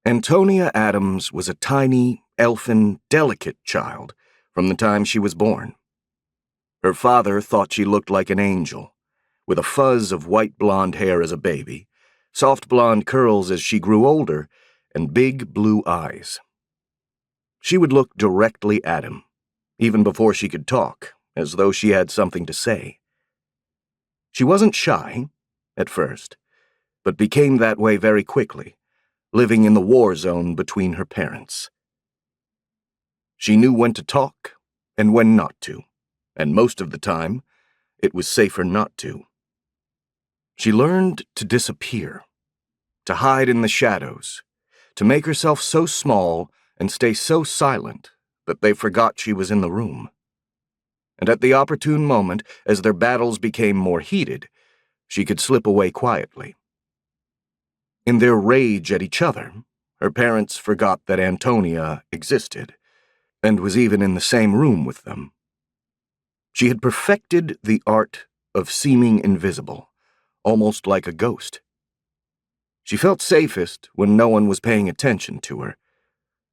Antonia Adams was a tiny, elfin, delicate child from the time she was born. Her father thought she looked like an angel, with a fuzz of white blonde hair as a baby, soft blonde curls as she grew older, and big blue eyes. She would look directly at him, even before she could talk, as though she had something to say. She wasn't shy, at first, but became that way very quickly, living in the war zone between her parents. She knew when to talk and when not to, and most of the time, it was safer not to. She learned to disappear, to hide in the shadows, to make herself so small and stay so silent that they forgot she was in the room. And at the opportune moment, as their battles became more heated, she could slip away quietly. In their rage at each other, her parents forgot that Antonia existed, and was even in the same room with them. She had perfected the art of seeming invisible, almost like a ghost. She felt safest when no one was paying attention to her.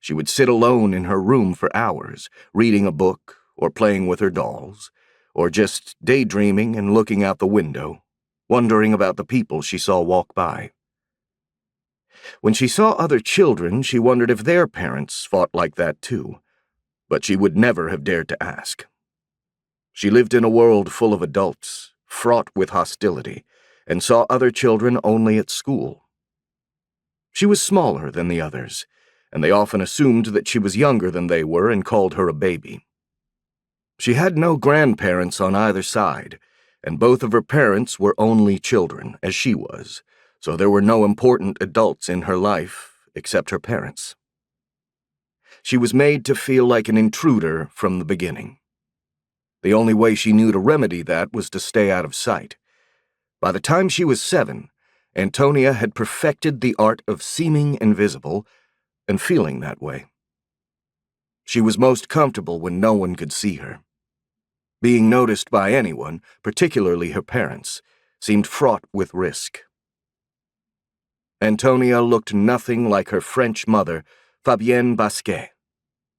She would sit alone in her room for hours, reading a book, or playing with her dolls, or just daydreaming and looking out the window, wondering about the people she saw walk by. When she saw other children, she wondered if their parents fought like that too, but she would never have dared to ask. She lived in a world full of adults, fraught with hostility, and saw other children only at school. She was smaller than the others, and they often assumed that she was younger than they were and called her a baby. She had no grandparents on either side, and both of her parents were only children, as she was, so there were no important adults in her life except her parents. She was made to feel like an intruder from the beginning. The only way she knew to remedy that was to stay out of sight. By the time she was 7, Antonia had perfected the art of seeming invisible and feeling that way. She was most comfortable when no one could see her. Being noticed by anyone, particularly her parents, seemed fraught with risk. Antonia looked nothing like her French mother, Fabienne Basquet,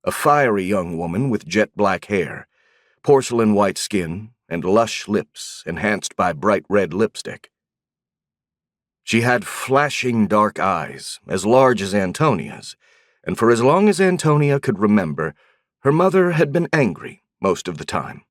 a fiery young woman with jet-black hair, porcelain-white skin, and lush lips enhanced by bright red lipstick. She had flashing dark eyes, as large as Antonia's, and for as long as Antonia could remember, her mother had been angry most of the time.